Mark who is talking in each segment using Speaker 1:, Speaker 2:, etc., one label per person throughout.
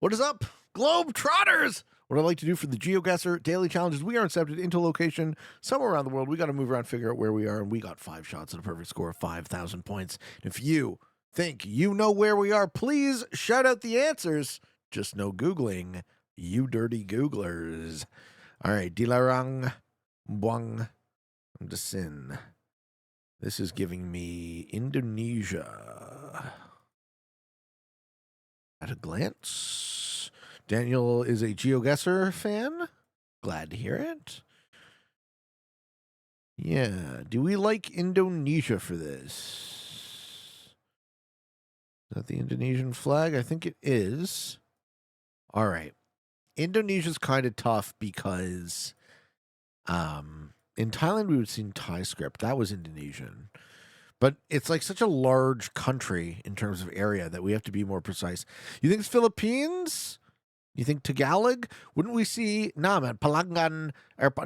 Speaker 1: What is up, Globe Trotters? What I like to do for the Geoguessr daily challenges, we are incepted into a location somewhere around the world. We got to move around, figure out where we are, and we got 5 shots at a perfect score of 5,000 points. If you think you know where we are, please shout out the answers. Just no Googling, you dirty Googlers. All right, Dilarang Buang Desin. This is giving me Indonesia at a glance. Daniel is a Geoguessr fan. Glad to hear it. Yeah. Do we like Indonesia for this? Is that the Indonesian flag? I think it is. All right. Indonesia's kind of tough because in Thailand we would see Thai script. That was Indonesian. But it's like such a large country in terms of area that we have to be more precise. You think it's Philippines? You think Tagalog? Wouldn't we see? Nah, man. Palangan.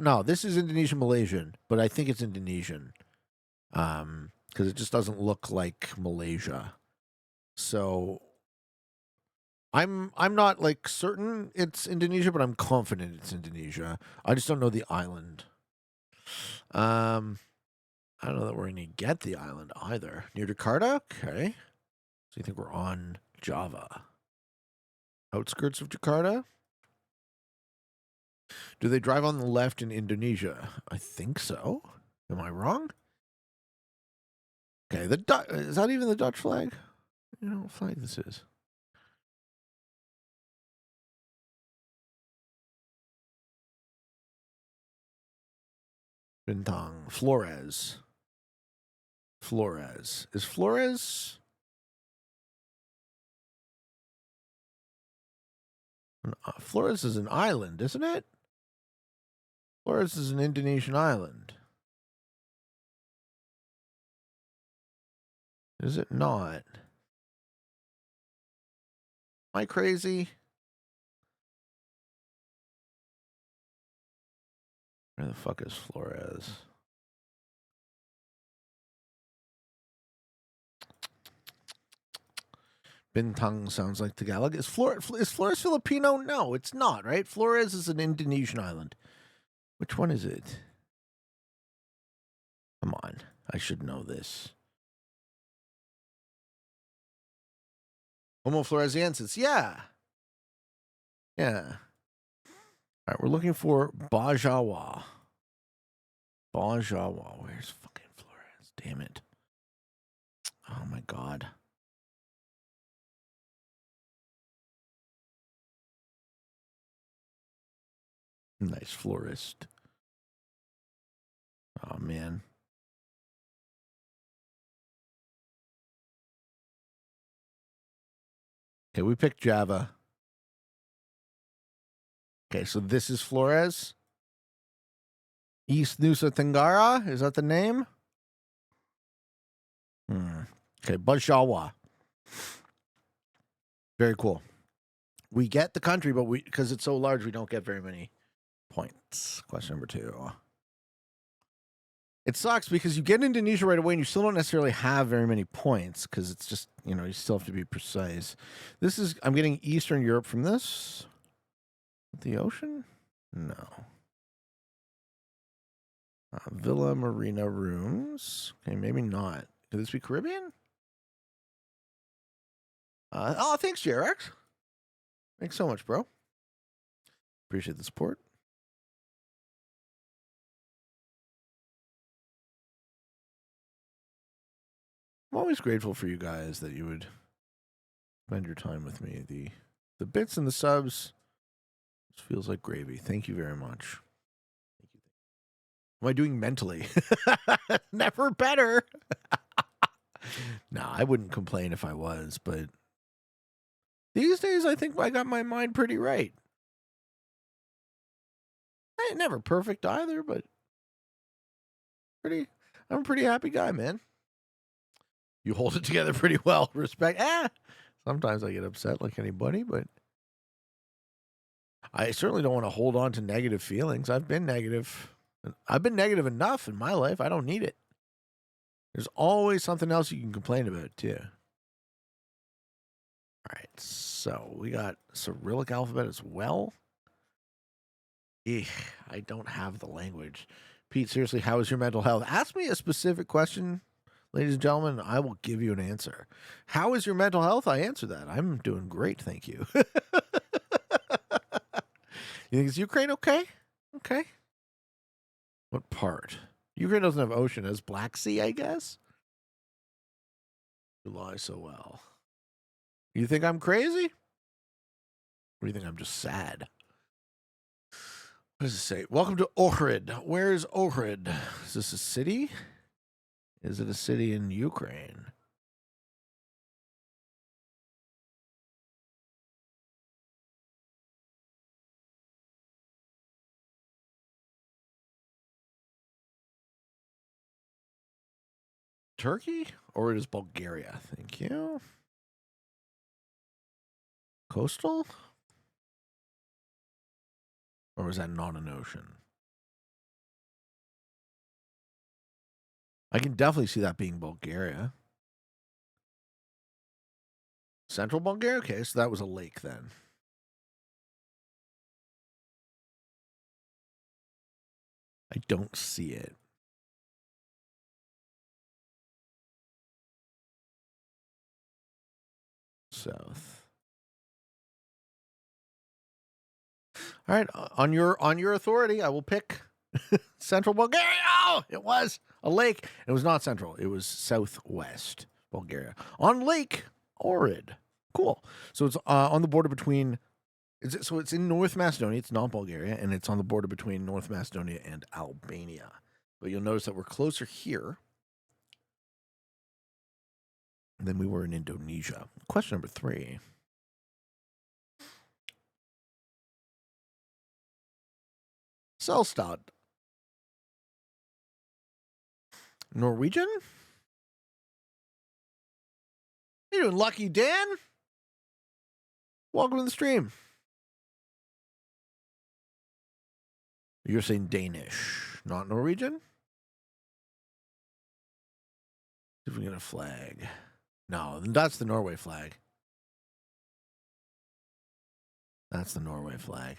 Speaker 1: No, this is Indonesian Malaysian, but I think it's Indonesian. Because it just doesn't look like Malaysia. So I'm not like certain it's Indonesia, but I'm confident it's Indonesia. I just don't know the island. I don't know that we're going to get the island either. Near Jakarta? Okay. So you think we're on Java? Outskirts of Jakarta? Do they drive on the left in Indonesia? I think so. Am I wrong? Okay, is that even the Dutch flag? You know what flag this is. Bintang. Flores. Flores. Is Flores? Flores is an island, isn't it? Flores is an Indonesian island. Is it not? Am I crazy? Where the fuck is Flores? Bintang sounds like Tagalog. Is Flores Filipino? No, it's not, right? Flores is an Indonesian island. Which one is it? Come on. I should know this. Homo floresiensis. Yeah. Yeah. All right, we're looking for Bajawa. Bajawa. Where's fucking Flores? Damn it. Oh, my God. Nice florist. Oh, man. Okay, we picked Java. Okay, so this is Flores. East Nusa Tenggara? Is that the name? Okay, Bajawa. Very cool. We get the country, but because it's so large, we don't get very many points. Question number 2. It sucks because you get Indonesia right away and you still don't necessarily have very many points because it's just, you still have to be precise. I'm getting Eastern Europe from this. The ocean? No. Villa Marina rooms. Okay, maybe not. Could this be Caribbean? Thanks, JRX. Thanks so much, bro. Appreciate the support. I'm always grateful for you guys that you would spend your time with me. The bits and the subs feels like gravy. Thank you very much. Thank you. Am I doing mentally? Never better. No, I wouldn't complain if I was, but these days I think I got my mind pretty right. I ain't never perfect either, but I'm a pretty happy guy, man. You hold it together pretty well. Respect. Sometimes I get upset like anybody, but I certainly don't want to hold on to negative feelings. I've been negative. I've been negative enough in my life. I don't need it. There's always something else you can complain about, too. All right, so we got Cyrillic alphabet as well. I don't have the language. Pete, seriously, how is your mental health? Ask me a specific question, ladies and gentlemen, and I will give you an answer. How is your mental health? I answer that. I'm doing great, thank you. You think it's Ukraine okay? Okay. What part? Ukraine doesn't have ocean. It has Black Sea, I guess. You lie so well. You think I'm crazy? Or do you think I'm just sad? What does it say? Welcome to Ohrid. Where is Ohrid? Is this a city? Is it a city in Ukraine? Turkey? Or it is Bulgaria? Thank you. Coastal? Or is that not an ocean? I can definitely see that being Bulgaria. Central Bulgaria? Okay, so that was a lake then. I don't see it. South. All right, on your authority, I will pick Central Bulgaria. Oh, it was a lake. It was not central. It was southwest Bulgaria on Lake Ohrid. Cool. So it's on the border between. So it's in North Macedonia. It's not Bulgaria, and it's on the border between North Macedonia and Albania. But you'll notice that we're closer here than we were in Indonesia. Question number 3. Selstad. Norwegian? How you doing, Lucky Dan? Welcome to the stream. You're saying Danish, not Norwegian? See if we get a flag. No, that's the Norway flag. That's the Norway flag.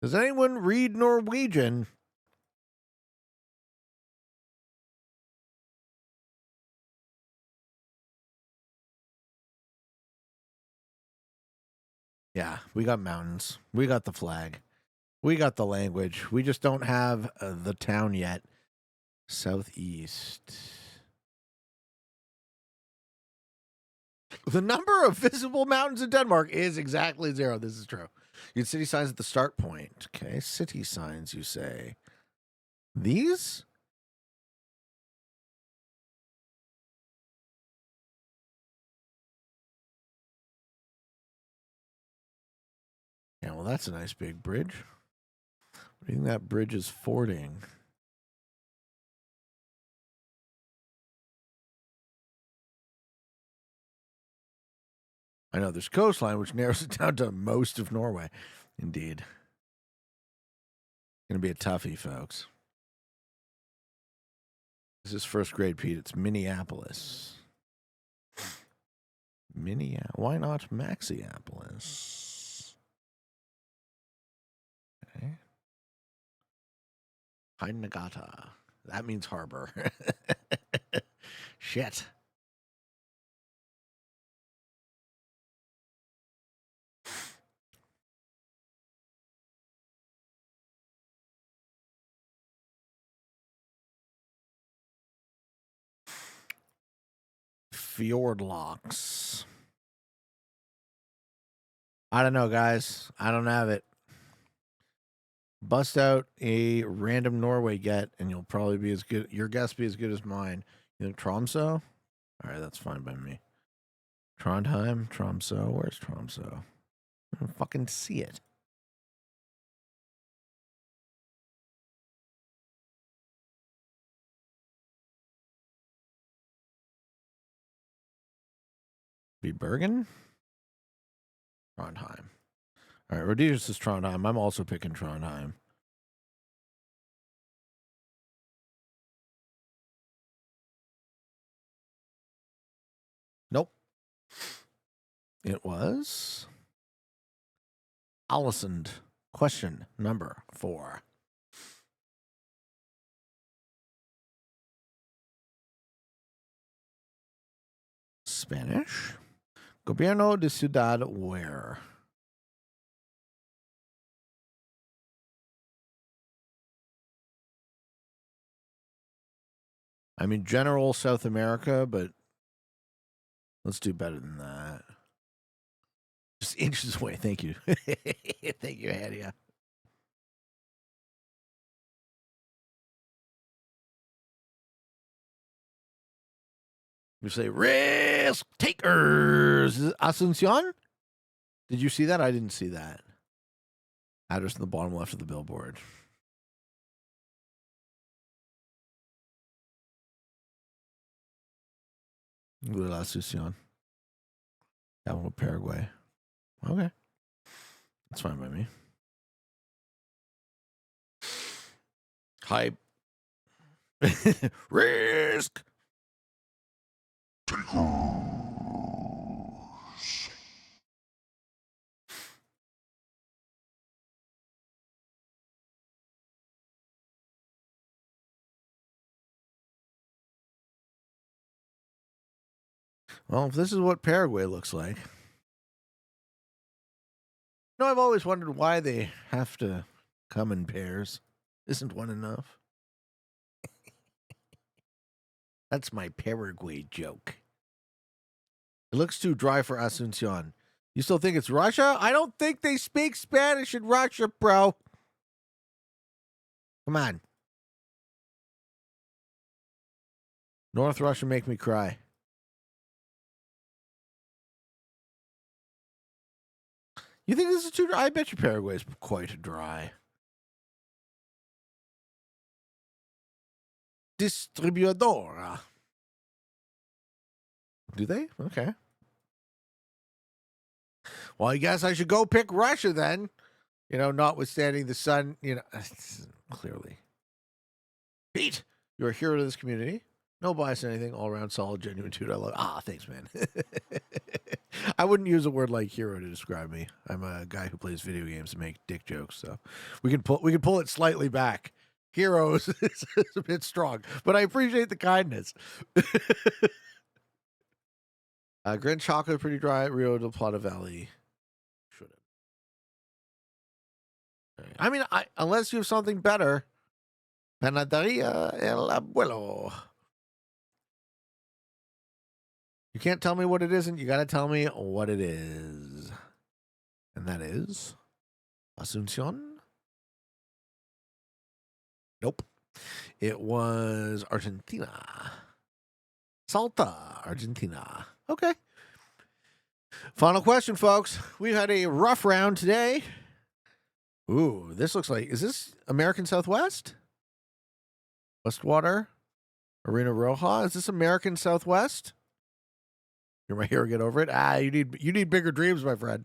Speaker 1: Does anyone read Norwegian? Yeah, we got mountains. We got the flag. We got the language. We just don't have the town yet. Southeast. The number of visible mountains in Denmark is exactly 0. This is true. You had city signs at the start point. Okay, city signs, you say. These? Yeah, well, that's a nice big bridge. What do you think that bridge is fording? I know there's coastline, which narrows it down to most of Norway. Indeed. Going to be a toughie, folks. This is first grade, Pete. It's Minneapolis. Why not Maxiopolis? Okay. Hainagata. That means harbor. Shit. Fjord locks. I don't know, guys. I don't have it. Bust out a random Norway get, and you'll probably be as good. Your guess be as good as mine. You think Tromso? All right, that's fine by me. Trondheim, Tromso. Where's Tromso? I don't fucking see it. Be Bergen? Trondheim. All right, Rodius is Trondheim. I'm also picking Trondheim. Nope. It was Allison. Question number 4. Spanish. Gobierno de Ciudad where? I mean, general South America, but let's do better than that. Just inches away. Thank you. Thank you, Hadia. You say, risk takers. Is it Asuncion? Did you see that? I didn't see that. Address in the bottom left of the billboard. Asuncion. Capital of Paraguay. Okay. That's fine by me. Hype. Risk. Well, if this is what Paraguay looks like. No, I've always wondered why they have to come in pairs. Isn't one enough? That's my Paraguay joke. It looks too dry for Asuncion. You still think it's Russia? I don't think they speak Spanish in Russia, bro. Come on. North Russia make me cry. You think this is too dry? I bet you Paraguay is quite dry. Distribuidora. Do they? Okay. Well, I guess I should go pick Russia then. You know, notwithstanding the sun, you know, clearly. Pete, you're a hero to this community. No bias in anything, all around solid, genuine dude. I love. Thanks, man. I wouldn't use a word like hero to describe me. I'm a guy who plays video games and make dick jokes, so we can pull it slightly back. Heroes is a bit strong, but I appreciate the kindness. Grand Chocolate, pretty dry. Rio de Plata Valley. Should have. I mean, unless you have something better. Panaderia El Abuelo. You can't tell me what it isn't. You got to tell me what it is. And that is Asuncion. Nope. It was Argentina. Salta, Argentina. Okay. Final question, folks. We've had a rough round today. Ooh, this looks like, is this American Southwest? Westwater? Arena Roja? Is this American Southwest? You're my hero, get over it. You need bigger dreams, my friend.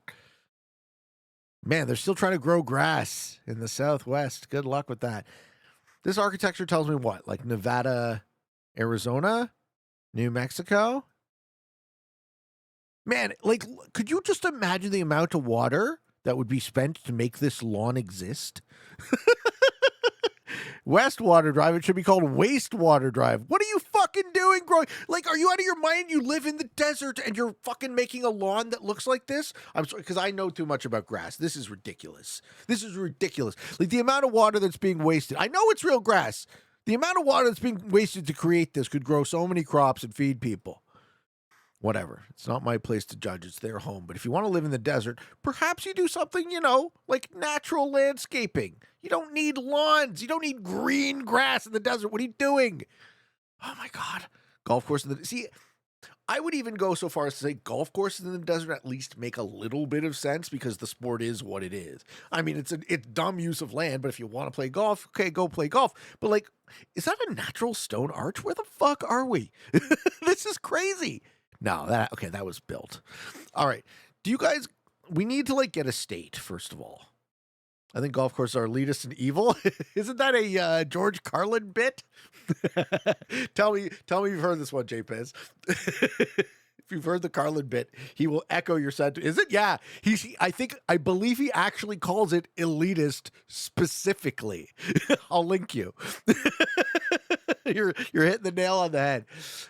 Speaker 1: Man, they're still trying to grow grass in the Southwest. Good luck with that. This architecture tells me what? Like Nevada, Arizona, New Mexico? Man, like, could you just imagine the amount of water that would be spent to make this lawn exist? Westwater Drive, it should be called Wastewater Drive. What are you fucking doing growing? Like, are you out of your mind? You live in the desert and you're fucking making a lawn that looks like this? I'm sorry, because I know too much about grass. This is ridiculous. This is ridiculous. Like, the amount of water that's being wasted. I know it's real grass. The amount of water that's being wasted to create this could grow so many crops and feed people. Whatever. It's not my place to judge. It's their home. But if you want to live in the desert, perhaps you do something, you know, like natural landscaping. You don't need lawns. You don't need green grass in the desert. What are you doing? Oh, my God. Golf course in the... See, I would even go so far as to say golf courses in the desert at least make a little bit of sense because the sport is what it is. I mean, it's dumb use of land, but if you want to play golf, okay, go play golf. But, like, is that a natural stone arch? Where the fuck are we? This is crazy. No, that was built. All right. Do you guys, we need to like get a state, first of all. I think golf courses are elitist and evil. Isn't that a George Carlin bit? Tell me you've heard this one, J. Pez. you've heard the Carlin bit, he will echo your sentiment. Is it? Yeah. I believe he actually calls it elitist specifically. I'll link you. You're hitting the nail on the head.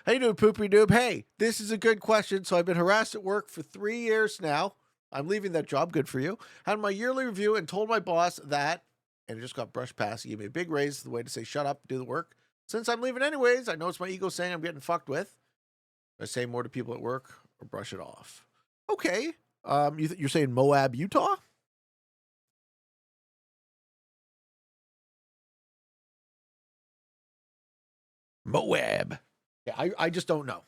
Speaker 1: How you doing, Poopy Noob? Hey, this is a good question. So I've been harassed at work for 3 years now. I'm leaving that job. Good for you. Had my yearly review and told my boss that, and it just got brushed past. He gave me a big raise, the way to say shut up, do the work. Since I'm leaving anyways, I know it's my ego saying I'm getting fucked with. I say more to people at work or brush it off. Okay. You're saying Moab, Utah? Moab. Yeah, I just don't know.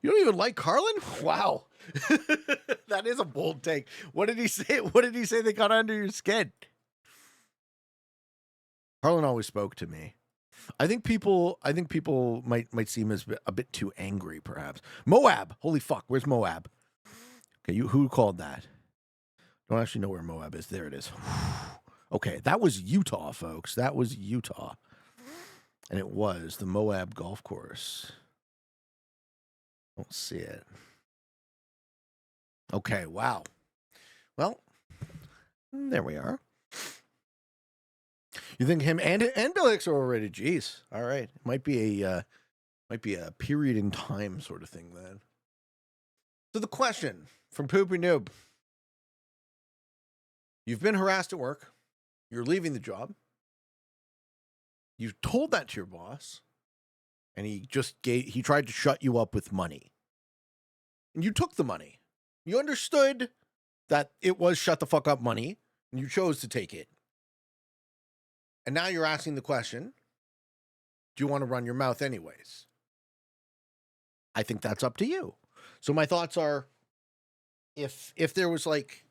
Speaker 1: You don't even like Carlin? Wow. That is a bold take. What did he say? What did he say they got under your skin? Carlin always spoke to me. I think people might seem as a bit too angry, perhaps. Moab. Holy fuck. Where's Moab? Okay, who called that? Don't actually know where Moab is. There it is. Okay, that was Utah, folks. That was Utah. And it was the Moab golf course. Don't see it. Okay, wow. Well, there we are. You think him and Bill Hicks are already? Jeez. All right. Might be a period in time sort of thing then. So the question from Poopy Noob. You've been harassed at work. You're leaving the job. You told that to your boss, and he tried to shut you up with money. And you took the money. You understood that it was shut the fuck up money, and you chose to take it. And now you're asking the question, do you want to run your mouth anyways? I think that's up to you. So my thoughts are, if there was like,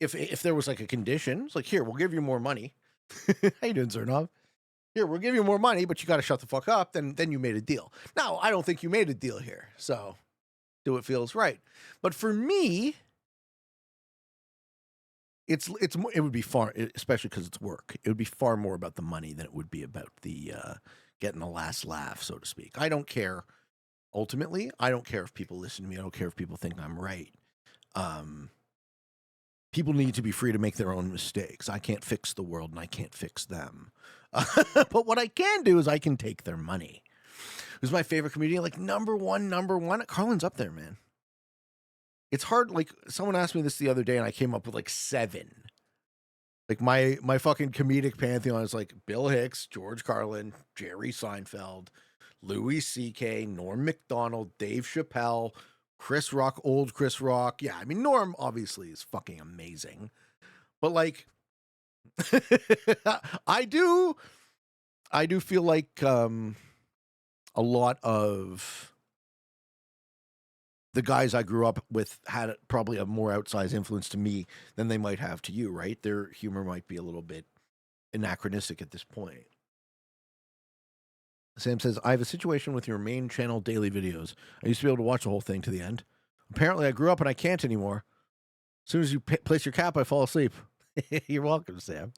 Speaker 1: if there was like a condition, it's like, here, we'll give you more money. How you doing, Zernov? Here, we'll give you more money, but you got to shut the fuck up. Then you made a deal. Now, I don't think you made a deal here. So do what feels right. But for me, it would be far, especially because it's work. It would be far more about the money than it would be about the getting the last laugh, so to speak. I don't care. Ultimately, I don't care if people listen to me. I don't care if people think I'm right. People need to be free to make their own mistakes. I can't fix the world, and I can't fix them. But what I can do is I can take their money. Who's my favorite comedian? Like number one. Carlin's up there, man. It's hard. Like someone asked me this the other day, and I came up with like 7. Like my fucking comedic pantheon is like Bill Hicks, George Carlin, Jerry Seinfeld, Louis C.K., Norm Macdonald, Dave Chappelle, Chris Rock, old Chris Rock. Yeah, I mean Norm obviously is fucking amazing, but like I do feel like a lot of the guys I grew up with had probably a more outsized influence to me than they might have to you, right? Their humor might be a little bit anachronistic at this point. Sam says, I have a situation with your main channel daily videos. I used to be able to watch the whole thing to the end. Apparently, I grew up and I can't anymore. As soon as you place your cap, I fall asleep. You're welcome, Sam.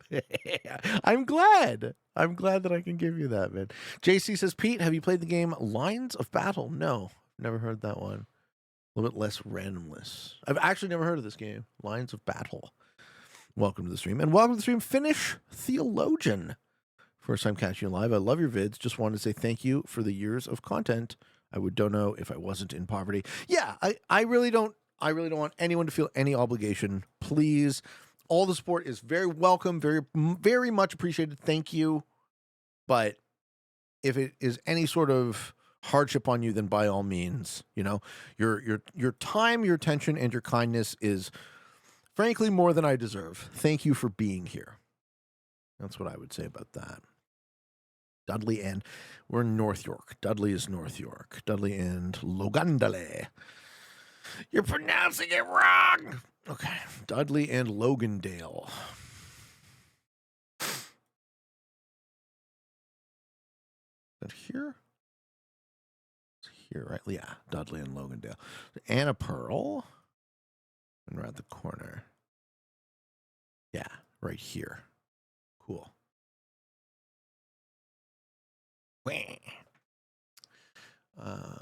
Speaker 1: I'm glad. I'm glad that I can give you that, man. JC says, Pete, have you played the game Lines of Battle? No, never heard that one. A little bit less randomness. I've actually never heard of this game, Lines of Battle. Welcome to the stream. And welcome to the stream, Finnish Theologian. First time catching you live. I love your vids. Just wanted to say thank you for the years of content. I would don't know if I wasn't in poverty. Yeah, I really don't want anyone to feel any obligation. Please. All the support is very welcome, very, very much appreciated. Thank you. But if it is any sort of hardship on you, then by all means, your time, your attention, and your kindness is frankly more than I deserve. Thank you for being here. That's what I would say about that. Dudley and we're in North York. Dudley is North York. Dudley and Logandale. You're pronouncing it wrong. Okay. Dudley and Logandale. But here? It's here, right? Yeah. Dudley and Logandale. Anna Pearl. And we're at the corner. Yeah. Right here. Cool. Have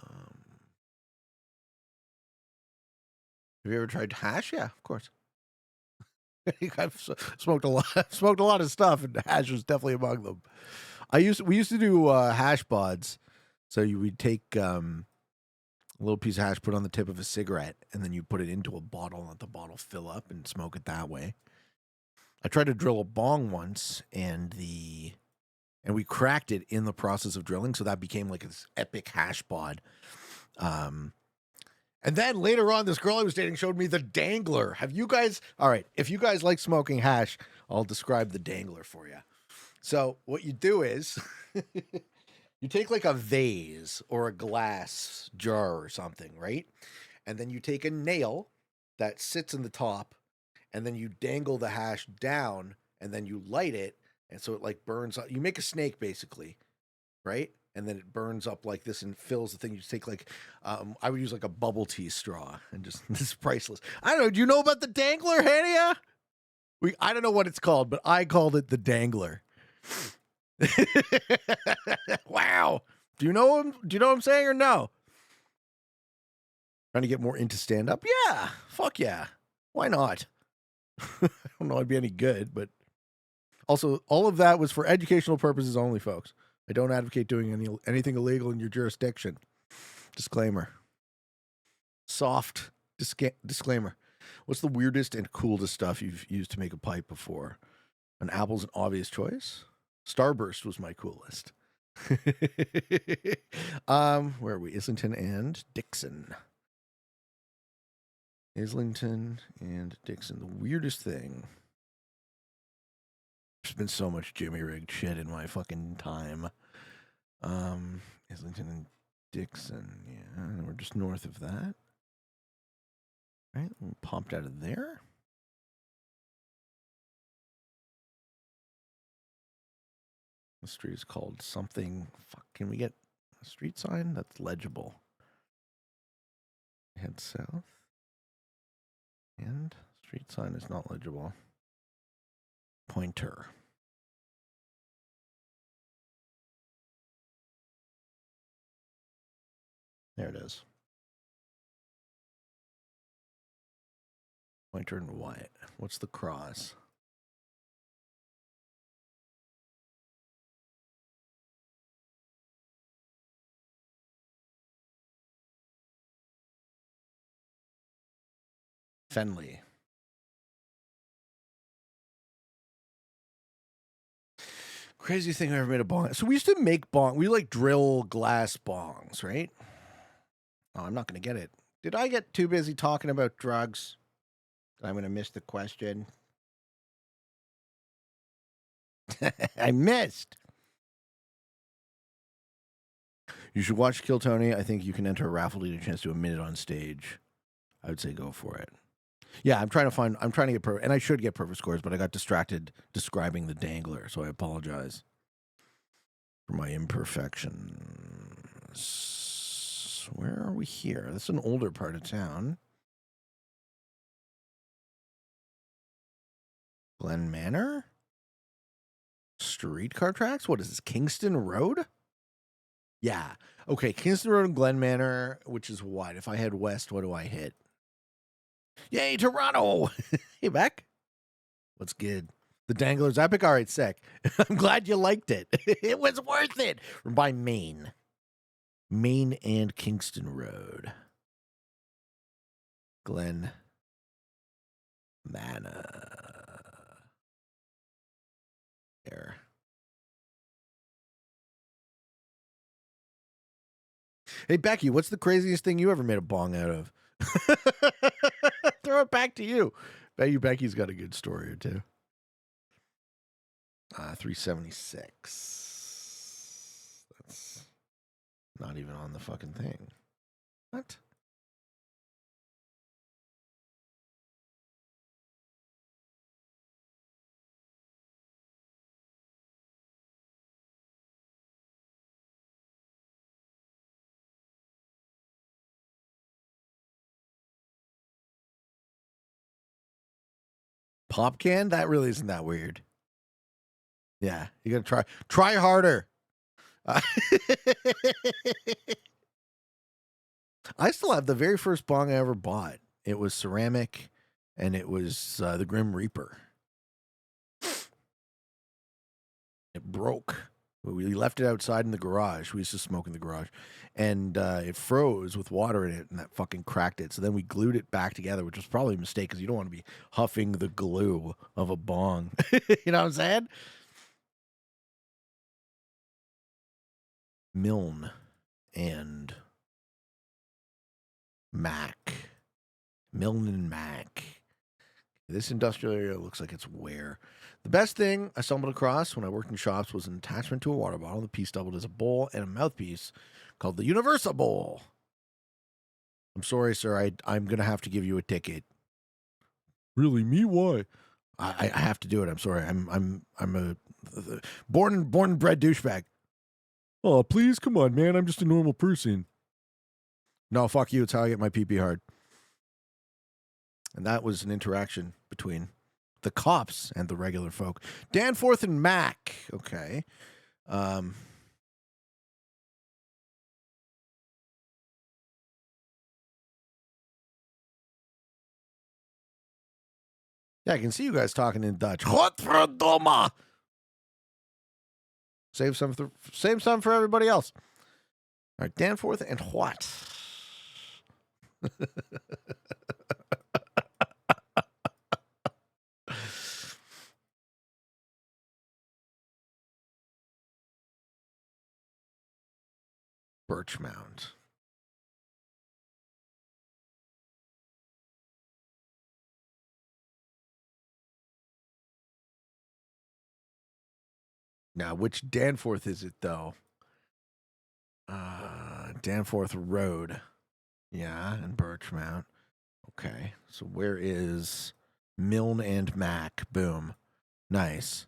Speaker 1: you ever tried hash? Yeah, of course. I've smoked a lot of stuff, and hash was definitely among them. We used to do hash pods. So we'd take a little piece of hash, put it on the tip of a cigarette, and then you put it into a bottle and let the bottle fill up and smoke it that way. I tried to drill a bong once, and we cracked it in the process of drilling, so that became like this epic hash pod. And then later on, this girl I was dating showed me the dangler. Have you guys? All right, if you guys like smoking hash, I'll describe the dangler for you. So what you do is you take like a vase or a glass jar or something, right? And then you take a nail that sits in the top, and then you dangle the hash down, and then you light it, and so it like burns up. You make a snake basically, right? And then it burns up like this and fills the thing. You just take like, I would use like a bubble tea straw, and just this is priceless. I don't know. Do you know about the dangler, Hania? I don't know what it's called, but I called it the dangler. Wow. Do you know him? Do you know what I'm saying or no? Trying to get more into stand up? Yeah. Fuck yeah. Why not? I don't know I'd be any good, but also all of that was for educational purposes only, folks. I don't advocate doing anything illegal in your jurisdiction. Disclaimer. Soft disclaimer. What's the weirdest and coolest stuff you've used to make a pipe before? An apple's an obvious choice. Starburst was my coolest. Where are we? Islington and Dixon. Islington and Dixon. The weirdest thing. There's been so much Jimmy rigged shit in my fucking time. Islington and Dixon. Yeah, we're just north of that. Right, we popped out of there. The street is called something. Fuck, can we get a street sign that's legible? Head south. And street sign is not legible. Pointer. There it is. Pointer and Wyatt. What's the cross? Fenley. Craziest thing I ever made a bong. So we used to make bong. We like drill glass bongs, right? Oh, I'm not going to get it. Did I get too busy talking about drugs? I'm going to miss the question. I missed. You should watch Kill Tony. I think you can enter a raffle to get a chance to a minute on stage. I would say go for it. Yeah, I'm trying to get perfect, and I should get perfect scores, but I got distracted describing the dangler, so I apologize for my imperfections. Where are we here? This is an older part of town. Glen Manor? Streetcar tracks? What is this, Kingston Road? Yeah. Okay, Kingston Road and Glen Manor, which is what? If I head west, what do I hit? Yay, Toronto! Hey, Beck. What's good? The Dangler's epic? All right, sick. I'm glad you liked it. It was worth it. We're by Maine. Maine and Kingston Road. Glen Manor. There. Hey, Becky, what's the craziest thing you ever made a bong out of? Throw it back to you. Bet you Becky's got a good story or two. 376. That's not even on the fucking thing. What? Pop can? That really isn't that weird. Yeah, you gotta try harder. I still have the very first bong I ever bought. It was ceramic, and it was the Grim Reaper. It broke. We left it outside in the garage. We used to smoke in the garage. And it froze with water in it, and that fucking cracked it. So then we glued it back together, which was probably a mistake because you don't want to be huffing the glue of a bong. You know what I'm saying? Milne and Mac. Milne and Mac. This industrial area looks like it's where. The best thing I stumbled across when I worked in shops was an attachment to a water bottle. The piece doubled as a bowl and a mouthpiece called the Universal Bowl. I'm sorry, sir. I'm going to have to give you a ticket. Really? Me? Why? I have to do it. I'm sorry. I'm a born and bred douchebag. Oh, please, come on, man. I'm just a normal person. No, fuck you. It's how I get my pee-pee hard. And that was an interaction between the cops and the regular folk. Danforth and Mac. Okay. Yeah, I can see you guys talking in Dutch. Godverdomme. Save some for everybody else. All right, Danforth and what? Birchmount. Now, which Danforth is it, though? Danforth Road. Yeah, and Birchmount. Okay, so where is Milne and Mac? Boom. Nice.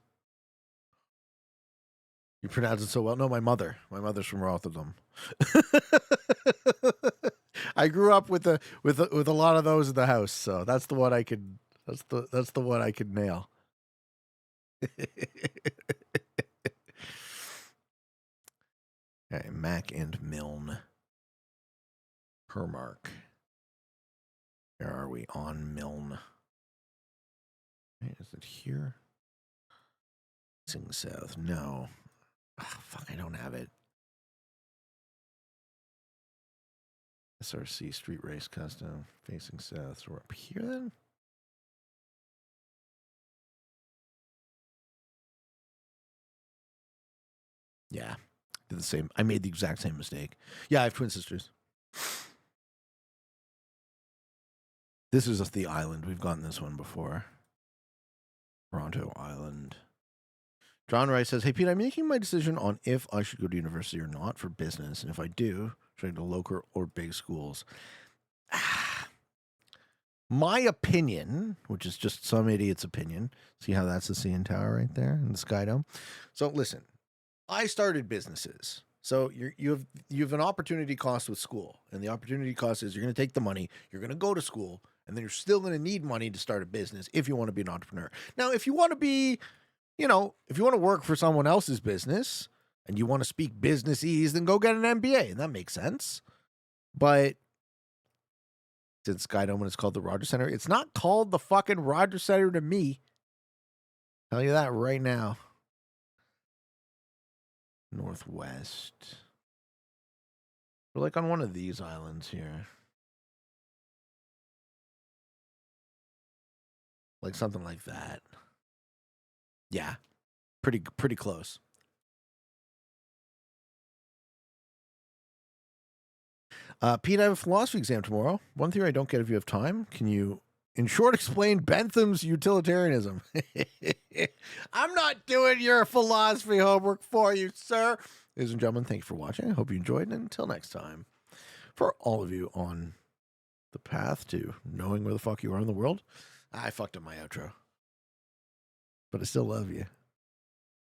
Speaker 1: You pronounce it so well. No, my mother. My mother's from Rotherham. I grew up with a lot of those in the house, so that's the one I could. That's the one I could nail. Okay, Mac and Milne. Hermark. Where are we on Milne? Wait, is it here? Facing south. No. Oh, fuck, I don't have it. SRC Street Race Custom. Facing south. So we're up here then? Yeah. Did the same. I made the exact same mistake. Yeah, I have twin sisters. This is the island. We've gotten this one before. Toronto Island. John Rice says, hey, Pete, I'm making my decision on if I should go to university or not for business. And if I do, should I go to local or big schools? My opinion, which is just some idiot's opinion. See how that's the CN Tower right there in the Sky Dome? So listen, I started businesses. So you have an opportunity cost with school. And the opportunity cost is you're going to take the money, you're going to go to school, and then you're still going to need money to start a business if you want to be an entrepreneur. Now, if you want to be, if you want to work for someone else's business and you want to speak businessese, then go get an MBA. And that makes sense. But since Sky Dome, it's called the Rogers Center, it's not called the fucking Rogers Center to me. Tell you that right now. Northwest. We're like on one of these islands here. Like something like that. Yeah. Pretty close. Pete, I have a philosophy exam tomorrow. One theory I don't get if you have time. Can you, in short, explain Bentham's utilitarianism? I'm not doing your philosophy homework for you, sir. Ladies and gentlemen, thank you for watching. I hope you enjoyed. And until next time, for all of you on the path to knowing where the fuck you are in the world, I fucked up my outro. But I still love you.